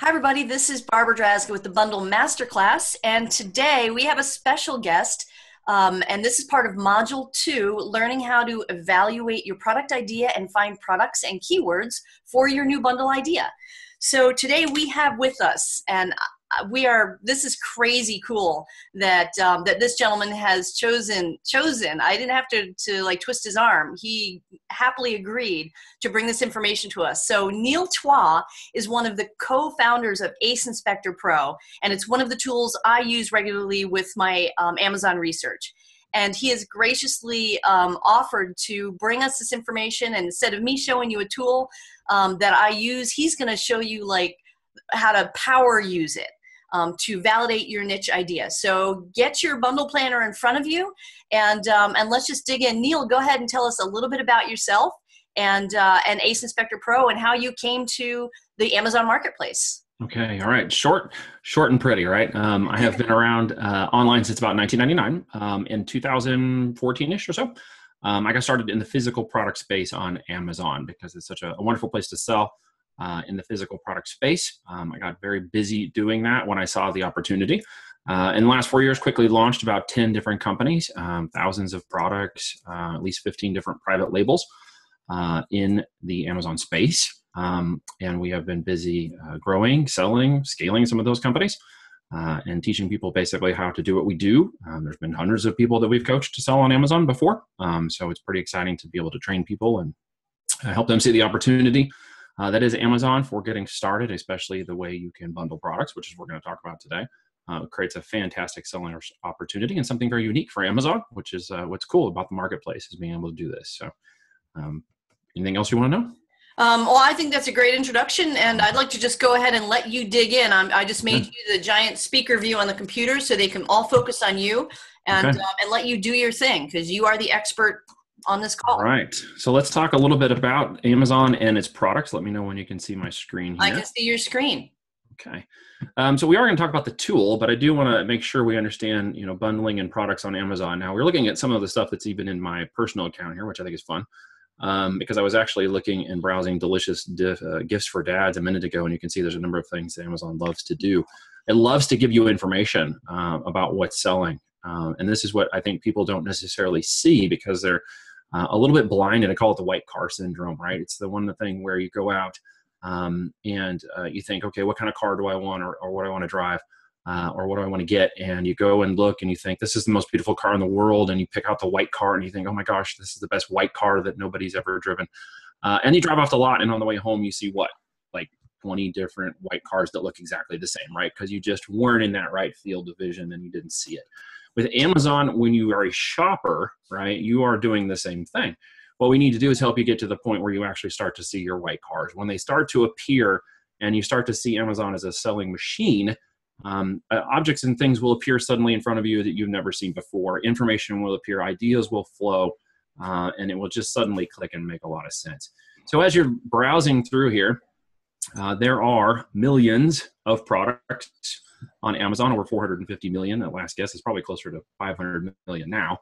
Hi, everybody. This is Barbara Draska with the Bundle Masterclass, and today we have a special guest, and this is part of Module 2, learning how to evaluate your product idea and find products and keywords for your new bundle idea. So today we have with us, and this is crazy cool that that this gentleman has chosen. I didn't have to like twist his arm. He happily agreed to bring this information to us. So Neil Twa is one of the co-founders of Ace Inspector Pro, and it's one of the tools I use regularly with my Amazon research. And he has graciously offered to bring us this information, and instead of me showing you a tool that I use, he's going to show you like how to power use it. To validate your niche idea. So get your bundle planner in front of you, and let's just dig in. Neil, go ahead and tell us a little bit about yourself and Ace Inspector Pro and how you came to the Amazon Marketplace. Okay, all right. Short and pretty, right? I have been around online since about 1999. In 2014-ish or so, I got started in the physical product space on Amazon because it's such a wonderful place to sell. In the physical product space. I got very busy doing that when I saw the opportunity. In the last 4 years, quickly launched about 10 different companies, thousands of products, at least 15 different private labels in the Amazon space. And we have been busy growing, selling, scaling some of those companies, and teaching people basically how to do what we do. There's been hundreds of people that we've coached to sell on Amazon before. So it's pretty exciting to be able to train people and help them see the opportunity. That is Amazon for getting started, especially the way you can bundle products, which is what we're going to talk about today. It creates a fantastic selling opportunity and something very unique for Amazon, which is what's cool about the marketplace is being able to do this. So anything else you want to know? Well, I think that's a great introduction, and I'd like to just go ahead and let you dig in. I just made you the giant speaker view on the computer so they can all focus on you and let you do your thing because you are the expert on this call. All right. So let's talk a little bit about Amazon and its products. Let me know when you can see my screen here. I can see your screen. Okay. So we are going to talk about the tool, but I do want to make sure we understand, bundling and products on Amazon. Now we're looking at some of the stuff that's even in my personal account here, which I think is fun. Because I was actually looking and browsing delicious gifts for dads a minute ago, and you can see there's a number of things that Amazon loves to do. It loves to give you information about what's selling. And this is what I think people don't necessarily see because they're a little bit blind, and I call it the white car syndrome, right? It's the one thing where you go out and you think, okay, what kind of car do I want, or what do I want to drive, or what do I want to get? And you go and look and you think, this is the most beautiful car in the world. And you pick out the white car and you think, oh my gosh, this is the best white car that nobody's ever driven. And you drive off the lot, and on the way home, you see what? Like 20 different white cars that look exactly the same, right? Because you just weren't in that right field of vision and you didn't see it. With Amazon, when you are a shopper, right, you are doing the same thing. What we need to do is help you get to the point where you actually start to see your white cars. When they start to appear and you start to see Amazon as a selling machine, objects and things will appear suddenly in front of you that you've never seen before. Information will appear, ideas will flow, and it will just suddenly click and make a lot of sense. So as you're browsing through here, there are millions of products on Amazon, over 450 million. At last guess is probably closer to 500 million now.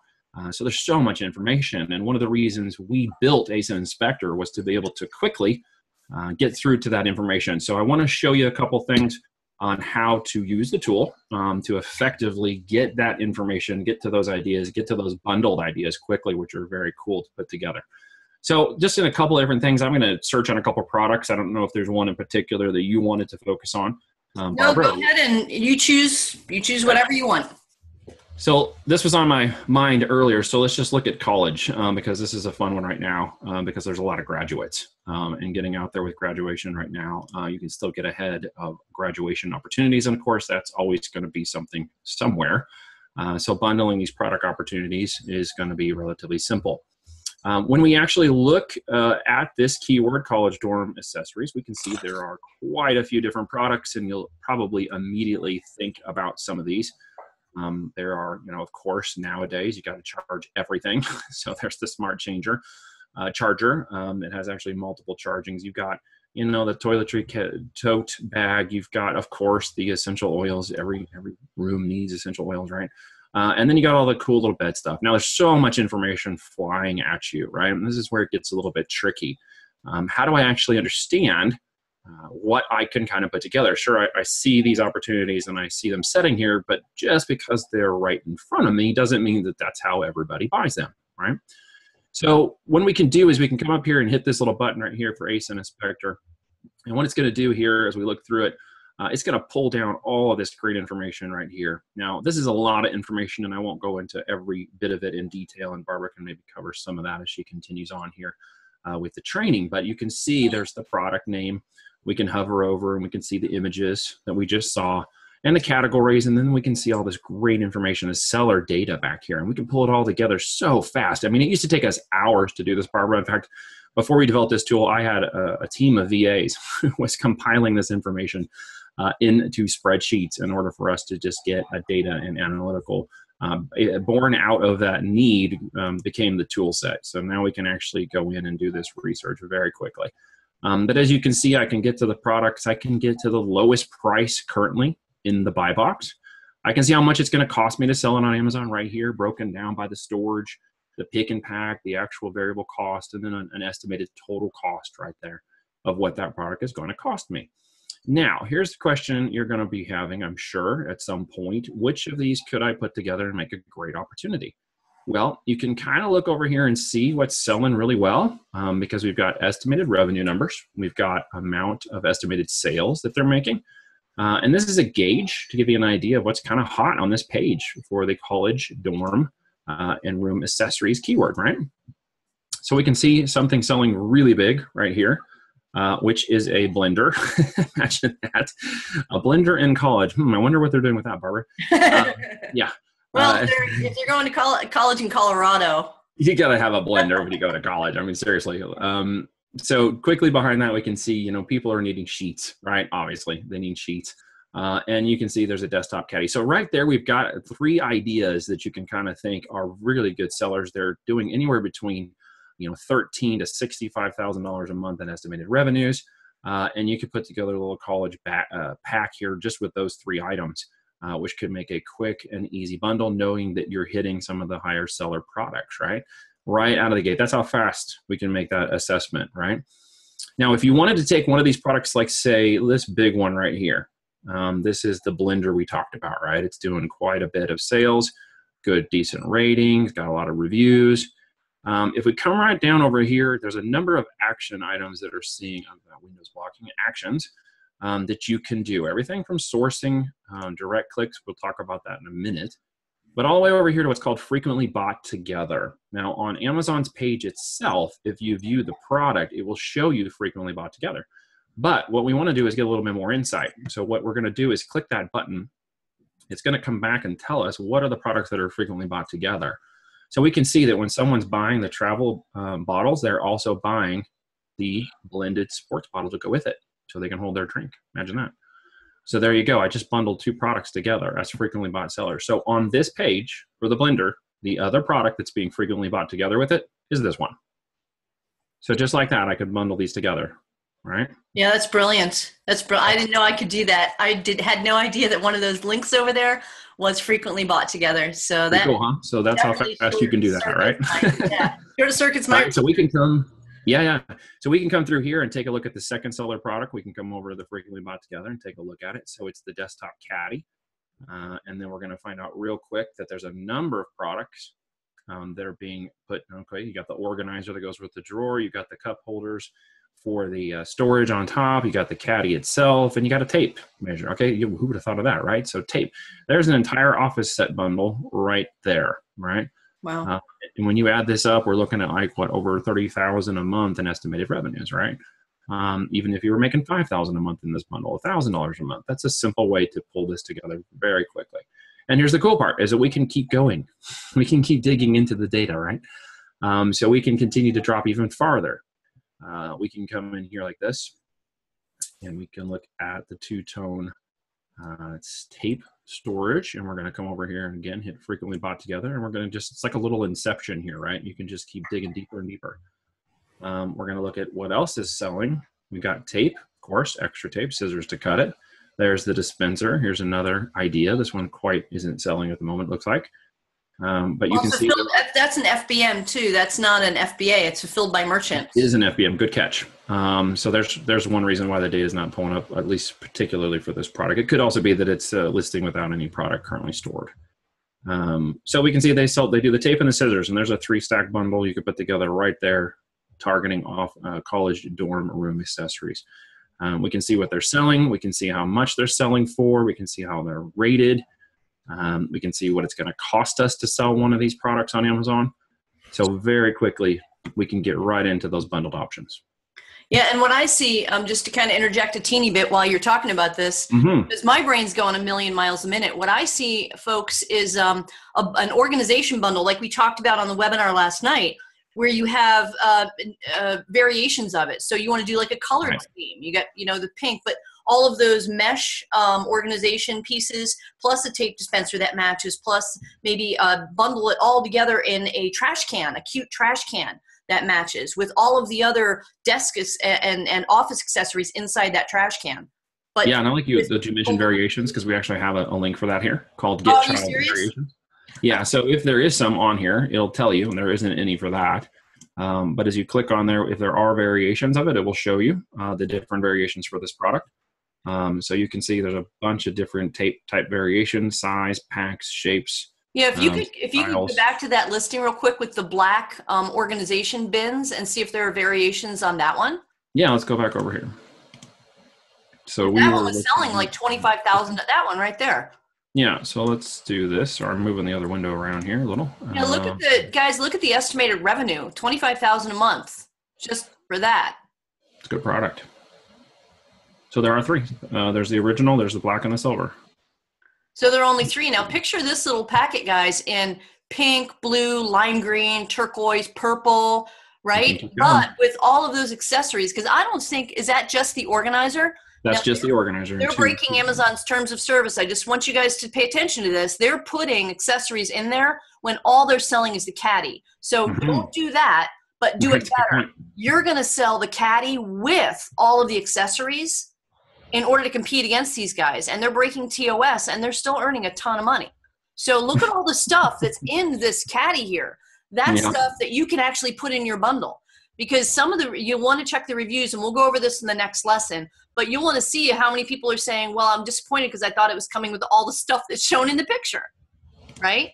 So there's so much information. And one of the reasons we built Ace Inspector was to be able to quickly get through to that information. So I want to show you a couple things on how to use the tool to effectively get that information, get to those ideas, get to those bundled ideas quickly, which are very cool to put together. So just in a couple of different things, I'm going to search on a couple of products. I don't know if there's one in particular that you wanted to focus on. No, Barbara, go ahead and you choose whatever you want. So this was on my mind earlier. So let's just look at college because this is a fun one right now because there's a lot of graduates and getting out there with graduation right now. You can still get ahead of graduation opportunities. And of course, that's always going to be something somewhere. So bundling these product opportunities is going to be relatively simple. When we actually look at this keyword, college dorm accessories, we can see there are quite a few different products, and you'll probably immediately think about some of these. There are, of course, nowadays you got to charge everything. So there's the smart charger. It has actually multiple chargings. You've got, the toiletry tote bag. You've got, of course, the essential oils. Every room needs essential oils, right? And then you got all the cool little bed stuff. Now there's so much information flying at you, right? And this is where it gets a little bit tricky. How do I actually understand what I can kind of put together. Sure, I see these opportunities and I see them setting here, but just because they're right in front of me doesn't mean that that's how everybody buys them, right? So what we can do is we can come up here and hit this little button right here for ASIN Inspector. And what it's going to do here as we look through it, it's going to pull down all of this great information right here. Now, this is a lot of information, and I won't go into every bit of it in detail, and Barbara can maybe cover some of that as she continues on here with the training. But you can see there's the product name. We can hover over, and we can see the images that we just saw, and the categories, and then we can see all this great information, the seller data back here, and we can pull it all together so fast. I mean, it used to take us hours to do this, Barbara. In fact, before we developed this tool, I had a team of VAs who was compiling this information into spreadsheets in order for us to just get a data and analytical. Born out of that need became the tool set. So now we can actually go in and do this research very quickly. But as you can see, I can get to the products. I can get to the lowest price currently in the buy box. I can see how much it's going to cost me to sell it on Amazon right here, broken down by the storage, the pick and pack, the actual variable cost, and then an estimated total cost right there of what that product is going to cost me. Now, here's the question you're going to be having, I'm sure, at some point. Which of these could I put together and make a great opportunity? Well, you can kind of look over here and see what's selling really well because we've got estimated revenue numbers. We've got amount of estimated sales that they're making. And this is a gauge to give you an idea of what's kind of hot on this page for the college, dorm, and room accessories keyword, right? So we can see something selling really big right here, which is a blender. Imagine that. A blender in college. I wonder what they're doing with that, Barbara. Yeah. Well, if you're going to college in Colorado, you got to have a blender when you go to college. I mean, seriously. So quickly behind that, we can see, people are needing sheets, right? Obviously, they need sheets. And you can see there's a desktop caddy. So right there, we've got 3 ideas that you can kind of think are really good sellers. They're doing anywhere between, $13,000 to $65,000 a month in estimated revenues. And you could put together a little college pack here just with those 3 items, which could make a quick and easy bundle, knowing that you're hitting some of the higher seller products, right? Right out of the gate. That's how fast we can make that assessment, right? Now, if you wanted to take one of these products, like say this big one right here, this is the blender we talked about, right? It's doing quite a bit of sales, good, decent ratings, got a lot of reviews. If we come right down over here, there's a number of action items that are seeing on that Windows blocking actions that you can do. Everything from sourcing, direct clicks, we'll talk about that in a minute, but all the way over here to what's called frequently bought together. Now on Amazon's page itself, if you view the product, it will show you frequently bought together. But what we want to do is get a little bit more insight. So what we're going to do is click that button. It's going to come back and tell us what are the products that are frequently bought together. So we can see that when someone's buying the travel bottles, they're also buying the blended sports bottle to go with it so they can hold their drink. Imagine that. So there you go. I just bundled 2 products together as frequently bought sellers. So on this page for the blender, the other product that's being frequently bought together with it is this one. So just like that, I could bundle these together, right? Yeah, that's brilliant. I didn't know I could do that. Had no idea that one of those links over there was frequently bought together. So that's cool, huh? So that's how fast you can do that, right? Yeah, short circuits my. Right, so we can come. Yeah. So we can come through here and take a look at the second seller product. We can come over to the frequently bought together and take a look at it. So it's the desktop caddy. And then we're going to find out real quick that there's a number of products that are being put. Okay, you got the organizer that goes with the drawer. You got the cup holders for the storage on top. You got the caddy itself, and you got a tape measure. Okay, who would have thought of that, right? So tape. There's an entire office set bundle right there, right? Wow. And when you add this up, we're looking at like over $30,000 a month in estimated revenues, right? Even if you were making $5,000 a month in this bundle, $1,000 a month. That's a simple way to pull this together very quickly. And here's the cool part: is that we can keep going. We can keep digging into the data, right? So we can continue to drop even farther. We can come in here like this, and we can look at the 2-tone it's tape storage, and we're going to come over here and again hit frequently bought together, and we're going to it's like a little inception here, right? You can just keep digging deeper and deeper. We're going to look at what else is selling. We got tape, of course, extra tape, scissors to cut it. There's the dispenser. Here's another idea. This one quite isn't selling at the moment, looks like. But you Well, can see that's an FBM too. That's not an FBA. It's fulfilled by merchant. it is an FBM. Good catch. So there's one reason why the data is not pulling up, at least particularly for this product. It could also be that it's listing without any product currently stored. So we can see they do the tape and the scissors, and there's a 3-stack bundle you could put together right there, targeting off college dorm room accessories. We can see what they're selling. We can see how much they're selling for. We can see how they're rated. We can see what it's going to cost us to sell one of these products on Amazon. So very quickly, we can get right into those bundled options. Yeah, and what I see, just to kind of interject a teeny bit while you're talking about this, because my brain's going a million miles a minute. What I see, folks, is an organization bundle like we talked about on the webinar last night, where you have variations of it. So you want to do like a colored scheme. You got, the pink, but all of those mesh organization pieces, plus a tape dispenser that matches, plus maybe bundle it all together in a trash can, a cute trash can that matches with all of the other desks and office accessories inside that trash can. But yeah, and I like that you mentioned variations, because we actually have a link for that here called Get Child Variations. Yeah, so if there is some on here, it'll tell you, and there isn't any for that. But as you click on there, if there are variations of it, it will show you the different variations for this product. So you can see there's a bunch of different tape type variations, size, packs, shapes. Yeah, if you could go back to that listing real quick with the black organization bins and see if there are variations on that one. Yeah, let's go back over here. So that one was selling like 25,000. That one right there. Yeah, so let's do this. So I'm moving the other window around here a little. Yeah, look at the estimated revenue, 25,000 a month, just for that. It's a good product. So there are 3. There's the original, there's the black, and the silver. So there are only 3. Now picture this little packet, guys, in pink, blue, lime green, turquoise, purple, right? But with all of those accessories, because I don't think, is that just the organizer? That's just the organizer. They're breaking Amazon's terms of service. I just want you guys to pay attention to this. They're putting accessories in there when all they're selling is the Caddy. So don't do that, but do it better. You're going to sell the Caddy with all of the accessories in order to compete against these guys. And they're breaking TOS, and they're still earning a ton of money. So look at all the stuff that's in this Caddy here. That's stuff that you can actually put in your bundle. Because you want to check the reviews, and we'll go over this in the next lesson, but you want to see how many people are saying, well, I'm disappointed because I thought it was coming with all the stuff that's shown in the picture, right?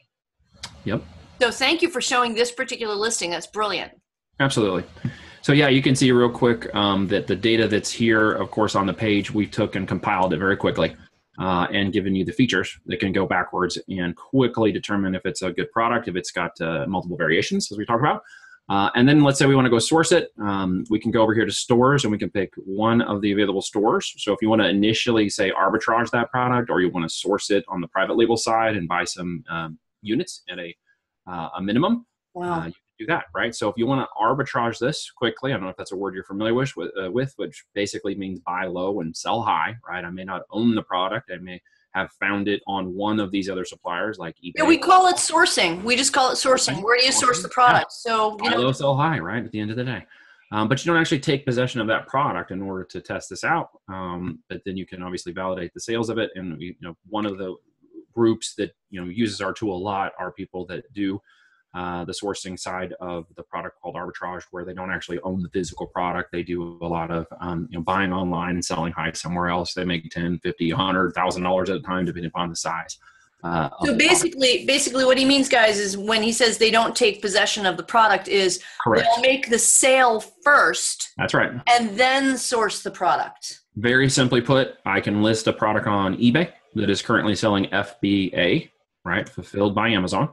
Yep. So thank you for showing this particular listing. That's brilliant. Absolutely. So yeah, you can see real quick that the data that's here, of course, on the page, we took and compiled it very quickly and given you the features that can go backwards and quickly determine if it's a good product, if it's got multiple variations, as we talked about. And then let's say we want to go source it. We can go over here to stores, and we can pick one of the available stores. So if you want to initially, say, arbitrage that product, or you want to source it on the private label side and buy some units at a minimum, you can do that, right? So if you want to arbitrage this quickly, I don't know if that's a word you're familiar with, which basically means buy low and sell high, right? I may not own the product. I may have found it on one of these other suppliers like eBay. Yeah, we call it sourcing. We just call it sourcing. Where do you source the product? Yeah. So buy low, sell high, right? At the end of the day. But you don't actually take possession of that product in order to test this out. But then you can obviously validate the sales of it. And one of the groups that uses our tool a lot are people that do the sourcing side of the product called arbitrage, where they don't actually own the physical product. They do a lot of buying online and selling high somewhere else. They make $10, $50, $100,000 at a time, depending upon the size. So basically what he means, guys, is when he says they don't take possession of the product is they'll make the sale first. That's right. And then source the product. Very simply put, I can list a product on eBay that is currently selling FBA, right, fulfilled by Amazon.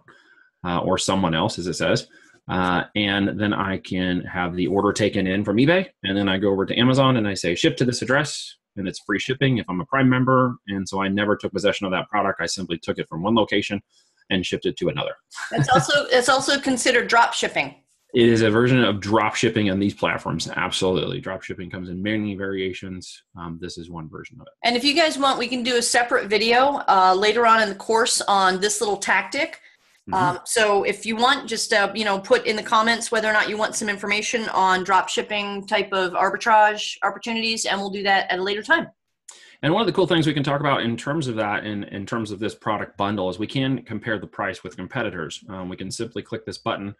Or someone else, as it says. And then I can have the order taken in from eBay. And then I go over to Amazon and I say, ship to this address. And it's free shipping if I'm a Prime member. And so I never took possession of that product. I simply took it from one location and shipped it to another. It's also considered drop shipping. It is a version of drop shipping on these platforms. Absolutely. Drop shipping comes in many variations. This is one version of it. And if you guys want, we can do a separate video later on in the course on this little tactic. So if you want, just put in the comments whether or not you want some information on drop shipping type of arbitrage opportunities, and we'll do that at a later time. And one of the cool things we can talk about in terms of that, in terms of this product bundle, is we can compare the price with competitors. We can simply click this button,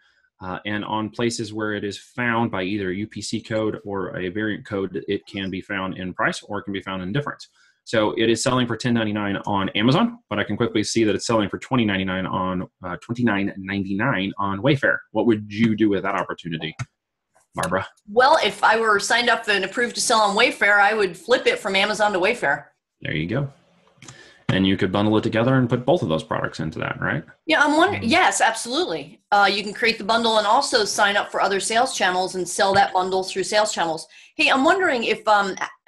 and on places where it is found by either a UPC code or a variant code, it can be found in price or it can be found in difference. So it is selling for $10.99 on Amazon, but I can quickly see that it's selling for $29.99 on Wayfair. What would you do with that opportunity, Barbara? Well, if I were signed up and approved to sell on Wayfair, I would flip it from Amazon to Wayfair. There you go. And you could bundle it together and put both of those products into that, right? Yeah, I'm wondering. Yes, absolutely. You can create the bundle and also sign up for other sales channels and sell that bundle through sales channels. Hey, I'm wondering if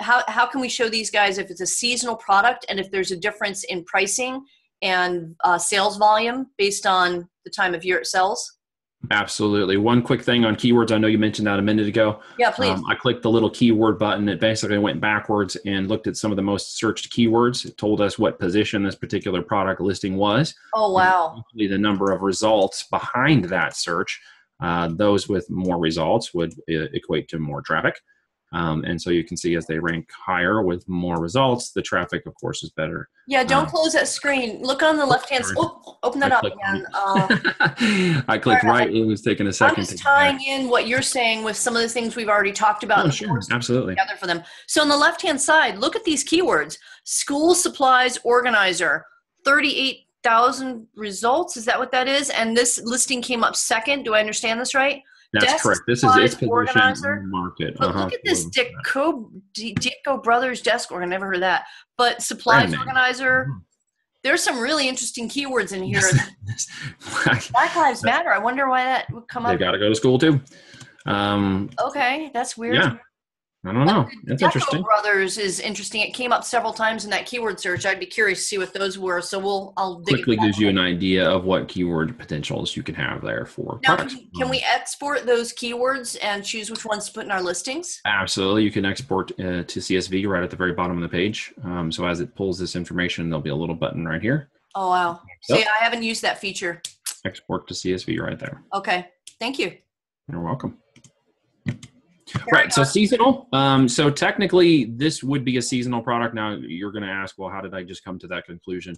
how can we show these guys if it's a seasonal product and if there's a difference in pricing and sales volume based on the time of year it sells? Absolutely. One quick thing on keywords. I know you mentioned that a minute ago. Yeah, please. I clicked the little keyword button. It basically went backwards and looked at some of the most searched keywords. It told us what position this particular product listing was. Oh, wow. And the number of results behind that search. Those with more results would equate to more traffic. And so you can see as they rank higher with more results, the traffic, of course, is better. Yeah, don't close that screen. Look on the left-hand side. Oh, open that up again. I clicked right. It was taking a second. I'm just tying in what you're saying with some of the things we've already talked about. Oh, sure. Absolutely. Together for them. So on the left-hand side, look at these keywords. School supplies organizer, 38,000 results. Is that what that is? And this listing came up second. Do I understand this right? That's Desk correct. This is its position organizer. in the market. But look at this Ditko Brothers desk org. I never heard of that. But supplies organizer. There's some really interesting keywords in here. Black Lives Matter. I wonder why that would come up. They got to go to school too. Okay, that's weird. Yeah. I don't know. That's interesting. Brothers is interesting. It came up several times in that keyword search. I'd be curious to see what those were. So I'll dig quickly gives you an idea of what keyword potentials you can have there for products. Can we export those keywords and choose which ones to put in our listings? Absolutely. You can export to CSV right at the very bottom of the page. So as it pulls this information, there'll be a little button right here. Oh, wow. See, I haven't used that feature. Export to CSV right there. Okay. Thank you. You're welcome. Right, so seasonal. So technically, this would be a seasonal product. Now, you're going to ask, well, how did I just come to that conclusion?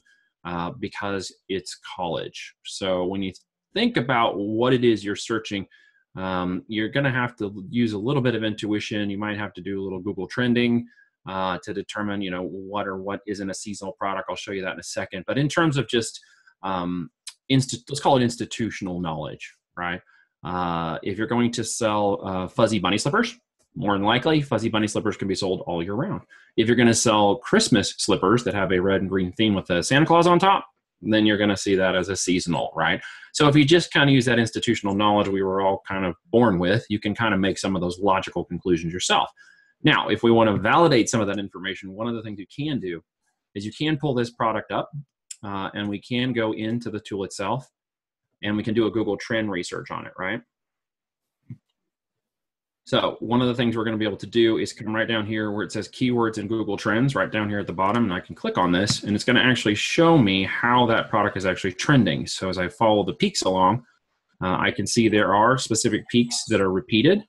Because it's college. So when you think about what it is you're searching, you're going to have to use a little bit of intuition. You might have to do a little Google trending to determine, what isn't a seasonal product. I'll show you that in a second. But in terms of just, let's call it institutional knowledge, right? If you're going to sell fuzzy bunny slippers, more than likely, fuzzy bunny slippers can be sold all year round. If you're going to sell Christmas slippers that have a red and green theme with a Santa Claus on top, then you're going to see that as a seasonal, right? So if you just kind of use that institutional knowledge we were all kind of born with, you can kind of make some of those logical conclusions yourself. Now, if we want to validate some of that information, one of the things you can do is you can pull this product up and we can go into the tool itself. And we can do a Google trend research on it, right? So one of the things we're going to be able to do is come right down here where it says keywords and Google Trends, right down here at the bottom, and I can click on this, and it's going to actually show me how that product is actually trending. So as I follow the peaks along, I can see there are specific peaks that are repeated,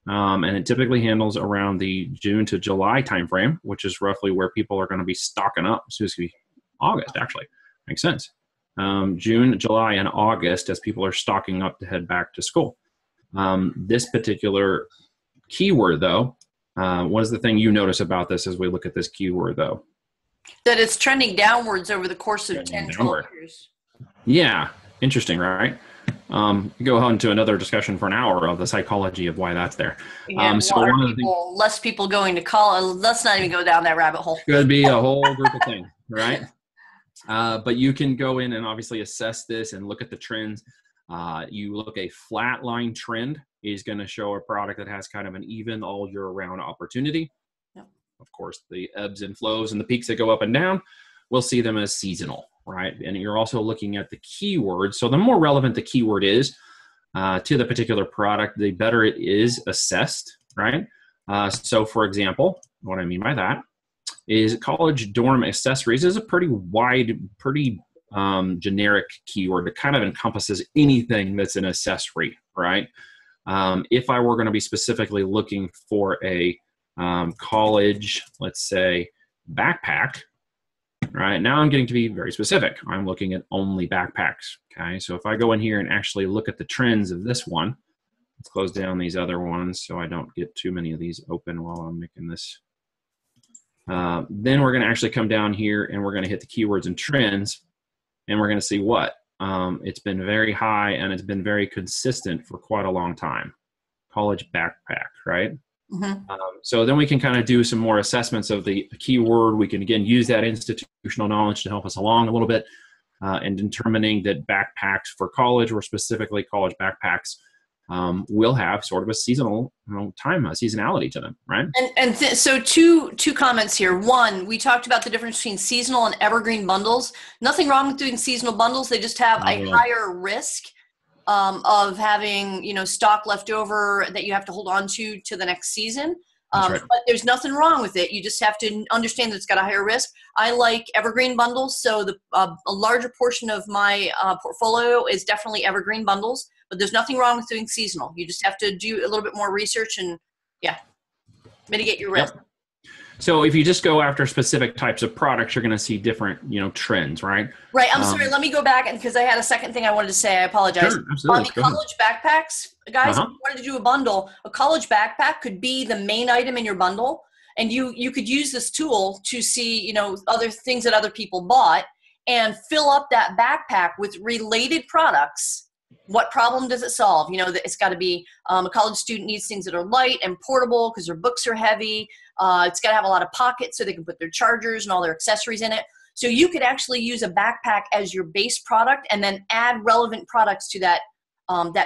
and it typically handles around the June to July timeframe, which is roughly where people are going to be stocking up. So it's going to be August, actually. Makes sense. June, July, and August as people are stocking up to head back to school. This particular keyword, though, what is the thing you notice about this as we look at this keyword, though? That it's trending downwards over the course of 10, 12 years. Yeah, interesting, right? Go on to another discussion for an hour of the psychology of why that's there. So one of the things, less people going to college. Let's not even go down that rabbit hole. Could be a whole group of things, right? But you can go in and obviously assess this and look at the trends. You look a flat line trend is going to show a product that has kind of an even all year round opportunity. Yep. Of course, the ebbs and flows and the peaks that go up and down, we'll see them as seasonal, right? And you're also looking at the keyword. So the more relevant the keyword is to the particular product, the better it is assessed, right? So for example, what I mean by that is college dorm accessories is a pretty wide, pretty generic keyword that kind of encompasses anything that's an accessory, right? If I were going to be specifically looking for a college, let's say, backpack, right? Now I'm getting to be very specific. I'm looking at only backpacks, okay? So if I go in here and actually look at the trends of this one, let's close down these other ones so I don't get too many of these open while I'm making this. Then we're gonna actually come down here and we're gonna hit the keywords and trends, and we're gonna see what? It's been very high and it's been very consistent for quite a long time. College backpack, right? Mm-hmm. So then we can kind of do some more assessments of the keyword. We can, again, use that institutional knowledge to help us along a little bit in determining that backpacks for college, or specifically college backpacks, will have sort of a seasonal time, a seasonality to them, right? So two comments here. One, we talked about the difference between seasonal and evergreen bundles. Nothing wrong with doing seasonal bundles. They just have a higher risk of having, stock left over that you have to hold on to the next season. Right. But there's nothing wrong with it. You just have to understand that it's got a higher risk. I like evergreen bundles. So a larger portion of my portfolio is definitely evergreen bundles, but there's nothing wrong with doing seasonal. You just have to do a little bit more research and mitigate your risk. Yep. So if you just go after specific types of products, you're going to see different, trends, right? Right. I'm sorry. Let me go back, because I had a second thing I wanted to say. I apologize. Sure, absolutely. On the college backpacks, guys, if you wanted to do a bundle, a college backpack could be the main item in your bundle, and you could use this tool to see, other things that other people bought and fill up that backpack with related products. What problem does it solve? It's got to be a college student needs things that are light and portable because their books are heavy. It's got to have a lot of pockets so they can put their chargers and all their accessories in it. So you could actually use a backpack as your base product and then add relevant products to that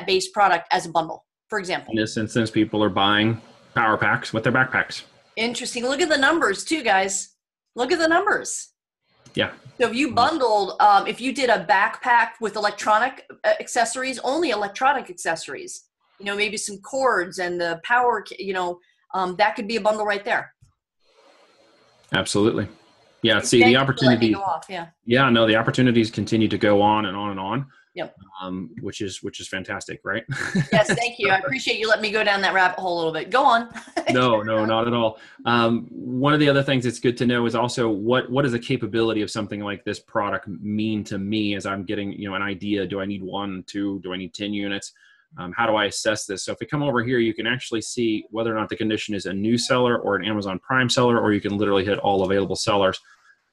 base product as a bundle, for example. In this instance, people are buying power packs with their backpacks. Interesting. Look at the numbers too, guys. Look at the numbers. Yeah. So if you bundled, if you did a backpack with electronic accessories, only electronic accessories, maybe some cords and the power, that could be a bundle right there. Absolutely. Yeah. See, the opportunities. The opportunities continue to go on and on and on. Yep. Which is fantastic, right? Yes, thank you. I appreciate you letting me go down that rabbit hole a little bit. Go on. No, not at all. One of the other things that's good to know is also what does the capability of something like this product mean to me as I'm getting, an idea. Do I need 1, 2? Do I need 10 units? How do I assess this? So if we come over here, you can actually see whether or not the condition is a new seller or an Amazon Prime seller, or you can literally hit all available sellers.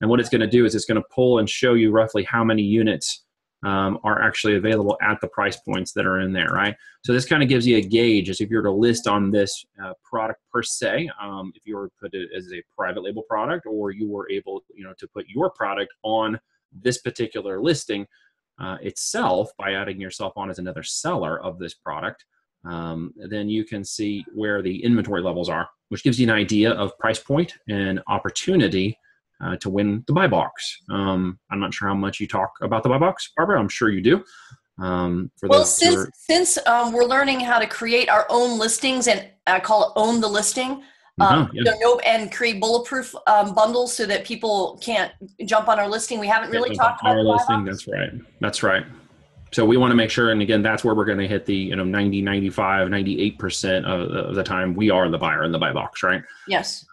And what it's going to do is it's going to pull and show you roughly how many units are actually available at the price points that are in there, right? So this kind of gives you a gauge as if you were to list on this product per se, if you were to put it as a private label product, or you were able, to put your product on this particular listing itself by adding yourself on as another seller of this product, then you can see where the inventory levels are, which gives you an idea of price point and opportunity to win the buy box. I'm not sure how much you talk about the buy box, Barbara. I'm sure you do. Since we're learning how to create our own listings, and I call it own the listing, and create bulletproof bundles so that people can't jump on our listing. We haven't really talked about our listing. That's right. So we want to make sure, and again, that's where we're going to hit the 90, 95, 98% of the time we are the buyer in the buy box, right? Yes.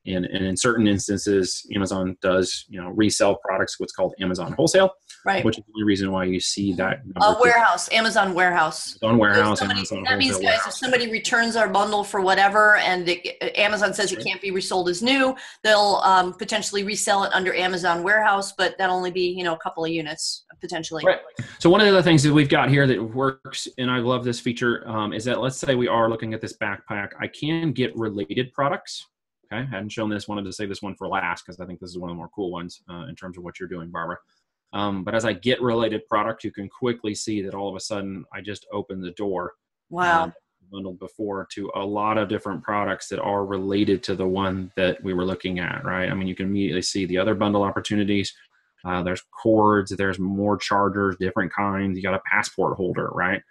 And in certain instances, Amazon does, resell products, what's called Amazon wholesale, right? Which is the reason why you see that warehouse, Amazon warehouse. That means, guys, if somebody returns our bundle for whatever, and Amazon says it can't be resold as new, they'll potentially resell it under Amazon warehouse, but that'll only be, a couple of units potentially. Right. So one of the other things that we've got here that works, and I love this feature, is that let's say we are looking at this backpack, I can get related products. Okay, I hadn't shown this, wanted to save this one for last because I think this is one of the more cool ones in terms of what you're doing, Barbara. But as I get related product, you can quickly see that all of a sudden I just opened the door. Wow. Bundled before to a lot of different products that are related to the one that we were looking at, right? I mean, you can immediately see the other bundle opportunities. There's cords, there's more chargers, different kinds. You got a passport holder, right?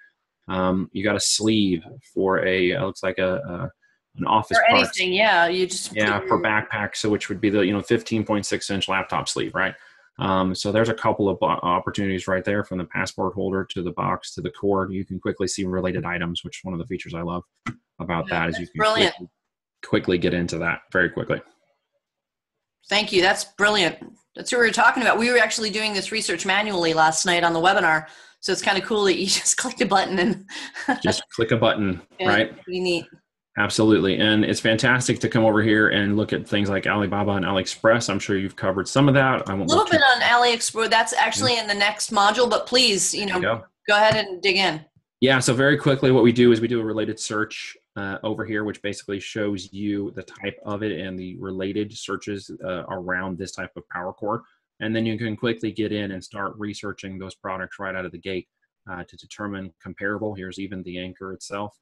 You got a sleeve for looks like an office or parts. Anything, yeah. You just for backpacks, so which would be the 15.6-inch laptop sleeve, right? So there's a couple of opportunities right there, from the passport holder to the box to the cord. You can quickly see related items, which is one of the features I love about that is you can quickly get into that very quickly. Thank you. That's brilliant. That's what we were talking about. We were actually doing this research manually last night on the webinar. So it's kind of cool that you just clicked a button and Just click a button, yeah, right? pretty neat. Absolutely. And it's fantastic to come over here and look at things like Alibaba and AliExpress. I'm sure you've covered some of that. I A won't go little too. bit on Aliexpress. That's actually in the next module, but please, There you go. go ahead and dig in. Yeah, so very quickly, what we do is we do a related search over here, which basically shows you the type of it and the related searches around this type of power core. And then you can quickly get in and start researching those products right out of the gate to determine comparable. Here's even the anchor itself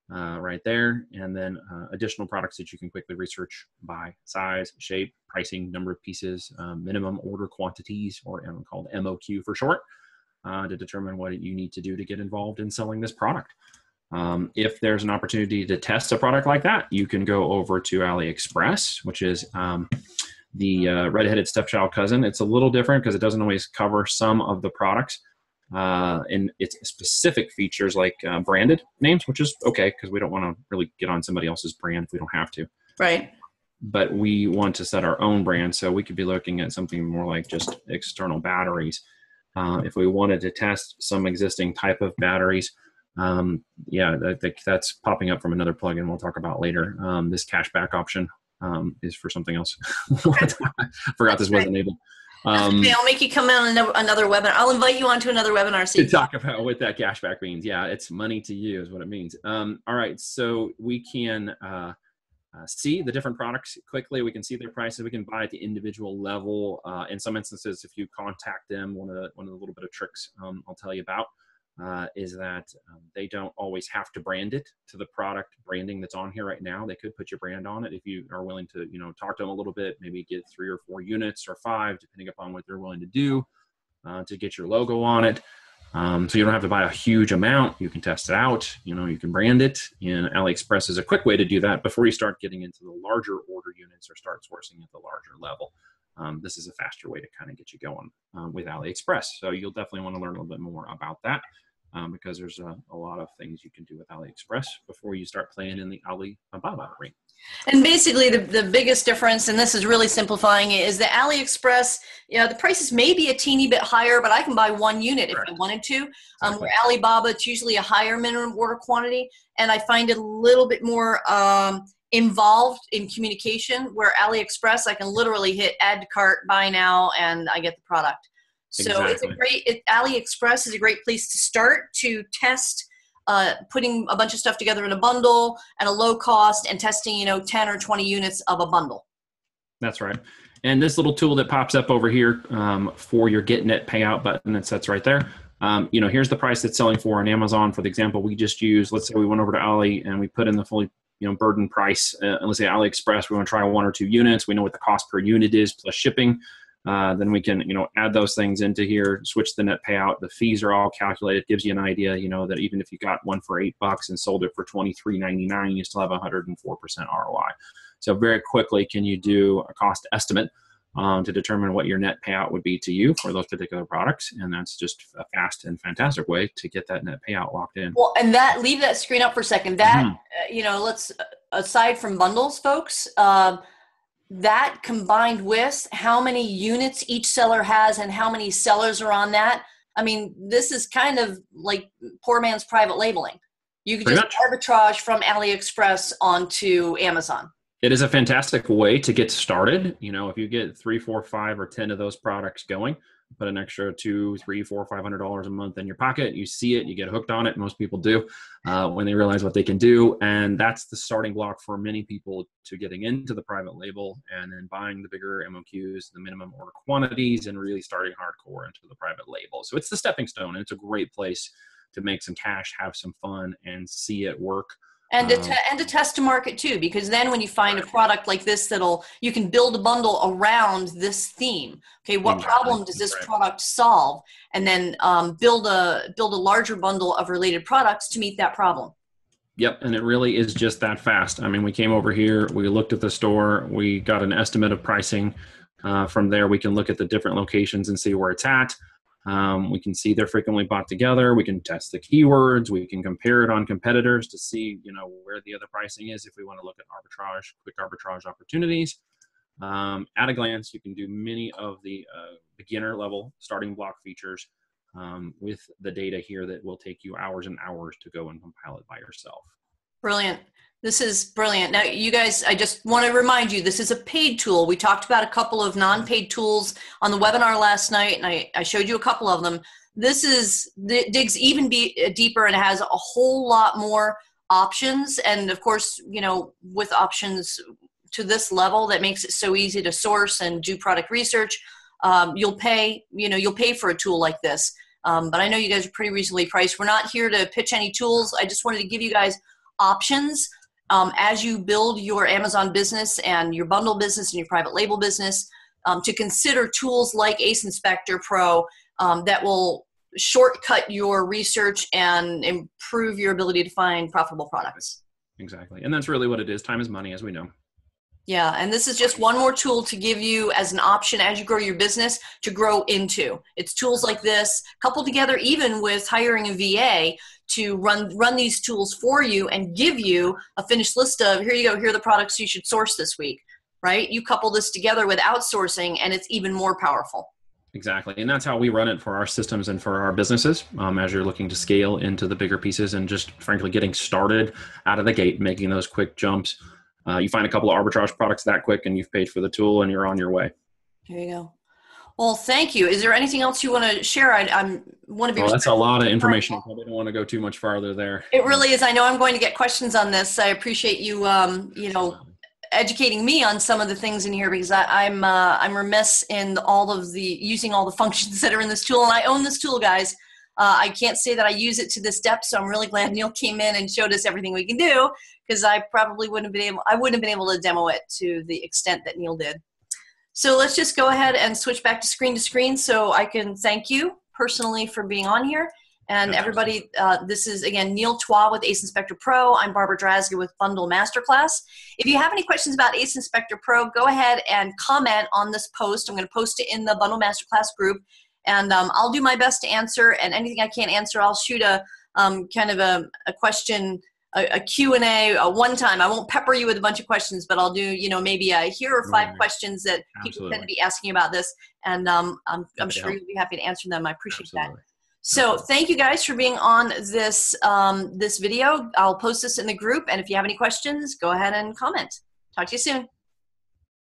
right there. And then additional products that you can quickly research by size, shape, pricing, number of pieces, minimum order quantities, or called MOQ for short. To determine what you need to do to get involved in selling this product. If there's an opportunity to test a product like that, you can go over to AliExpress, which is the red-headed stepchild cousin. It's a little different because it doesn't always cover some of the products and its specific features like branded names, which is okay because we don't want to really get on somebody else's brand if we don't have to. Right. But we want to set our own brand, so we could be looking at something more like just external batteries. If we wanted to test some existing type of batteries, yeah, that's popping up from another plugin we'll talk about later. This cashback option is for something else. I forgot this was enabled. Okay, I'll make you come on another webinar. I'll invite you onto another webinar. To talk about what that cashback means. Yeah, it's money to you is what it means. All right, so we can see the different products quickly. We can see their prices. We can buy at the individual level. In some instances, if you contact them, one of the little bit of tricks I'll tell you about is that they don't always have to brand it to the product branding that's on here right now. They could put your brand on it if you are willing to, talk to them a little bit, maybe get 3 or 4 units or 5, depending upon what they're willing to do to get your logo on it. So you don't have to buy a huge amount. You can test it out. You can brand it. And AliExpress is a quick way to do that before you start getting into the larger order units or start sourcing at the larger level. This is a faster way to kind of get you going with AliExpress. So you'll definitely want to learn a little bit more about that because there's a lot of things you can do with AliExpress before you start playing in the Alibaba ring. And basically the biggest difference, and this is really simplifying it, is that AliExpress, the prices may be a teeny bit higher, but I can buy 1 unit if I wanted to. Exactly. Where Alibaba, it's usually a higher minimum order quantity, and I find it a little bit more involved in communication, where AliExpress, I can literally hit add to cart, buy now, and I get the product. So Exactly. AliExpress is a great place to start to test putting a bunch of stuff together in a bundle at a low cost and testing, 10 or 20 units of a bundle. That's right. And this little tool that pops up over here for your Get Net Payout button that sits right there. Here's the price it's selling for on Amazon. For the example we just used, let's say we went over to Ali and we put in the fully, burden price. And let's say AliExpress, we want to try 1 or 2 units. We know what the cost per unit is plus shipping. Then we can, add those things into here, switch the net payout. The fees are all calculated. Gives you an idea, that even if you got one for $8 and sold it for $23.99, you still have 104% ROI. So very quickly, can you do a cost estimate to determine what your net payout would be to you for those particular products? And that's just a fast and fantastic way to get that net payout locked in. Well, and leave that screen up for a second. That, let's, aside from bundles, folks, that combined with how many units each seller has and how many sellers are on that. I mean, this is kind of like poor man's private labeling. You could just arbitrage from AliExpress onto Amazon. It is a fantastic way to get started. If you get 3, 4, 5, or 10 of those products going, put an extra $200, $300, $400, $500 a month in your pocket. You see it, you get hooked on it. Most people do when they realize what they can do. And that's the starting block for many people to getting into the private label and then buying the bigger MOQs, the minimum order quantities, and really starting hardcore into the private label. So it's the stepping stone, and it's a great place to make some cash, have some fun, and see it work. And to test to market too, because then when you find a product like this you can build a bundle around this theme. Okay, what problem does this product solve? And then build a larger bundle of related products to meet that problem. Yep, and it really is just that fast. I mean, we came over here, we looked at the store, we got an estimate of pricing. From there, we can look at the different locations and see where it's at. We can see they're frequently bought together. We can test the keywords. We can compare it on competitors to see, where the other pricing is if we want to look at quick arbitrage opportunities. At a glance, you can do many of the beginner level starting block features with the data here that will take you hours and hours to go and compile it by yourself. Brilliant. This is brilliant. Now, you guys, I just want to remind you, this is a paid tool. We talked about a couple of non-paid tools on the webinar last night, and I showed you a couple of them. This digs even deeper and has a whole lot more options. And of course, you know, with options to this level, that makes it so easy to source and do product research. You'll pay for a tool like this. But I know you guys are pretty reasonably priced. We're not here to pitch any tools. I just wanted to give you guys options as you build your Amazon business and your bundle business and your private label business, to consider tools like Ace Inspector Pro that will shortcut your research and improve your ability to find profitable products. Exactly. And that's really what it is. Time is money, as we know. Yeah, and this is just one more tool to give you as an option as you grow your business to grow into. It's tools like this, coupled together even with hiring a VA to run these tools for you and give you a finished list of, here you go, here are the products you should source this week, right? You couple this together with outsourcing and it's even more powerful. Exactly. And that's how we run it for our systems and for our businesses, as you're looking to scale into the bigger pieces and just frankly getting started out of the gate, making those quick jumps. You find a couple of arbitrage products that quick and you've paid for the tool and you're on your way. There you go. Well, thank you. Is there anything else you want to share? I want to be. Well, that's a lot of information. I probably don't want to go too much farther there. It really is. I know I'm going to get questions on this. I appreciate you, educating me on some of the things in here, because I'm remiss in using all the functions that are in this tool. And I own this tool, guys. I can't say that I use it to this depth, so I'm really glad Neil came in and showed us everything we can do, because I probably wouldn't have been able to demo it to the extent that Neil did. So let's just go ahead and switch back to screen so I can thank you personally for being on here. And everybody, this is, again, Neil Twa with Ace Inspector Pro. I'm Barbara Drazga with Bundle Masterclass. If you have any questions about Ace Inspector Pro, go ahead and comment on this post. I'm going to post it in the Bundle Masterclass group. And I'll do my best to answer, and anything I can't answer, I'll shoot a kind of a question, a Q&A one time. I won't pepper you with a bunch of questions, but I'll do, maybe here are 5 questions that people tend to be asking about this, and I'm sure you'll be happy to answer them. I appreciate that. So thank you guys for being on this, this video. I'll post this in the group, and if you have any questions, go ahead and comment. Talk to you soon.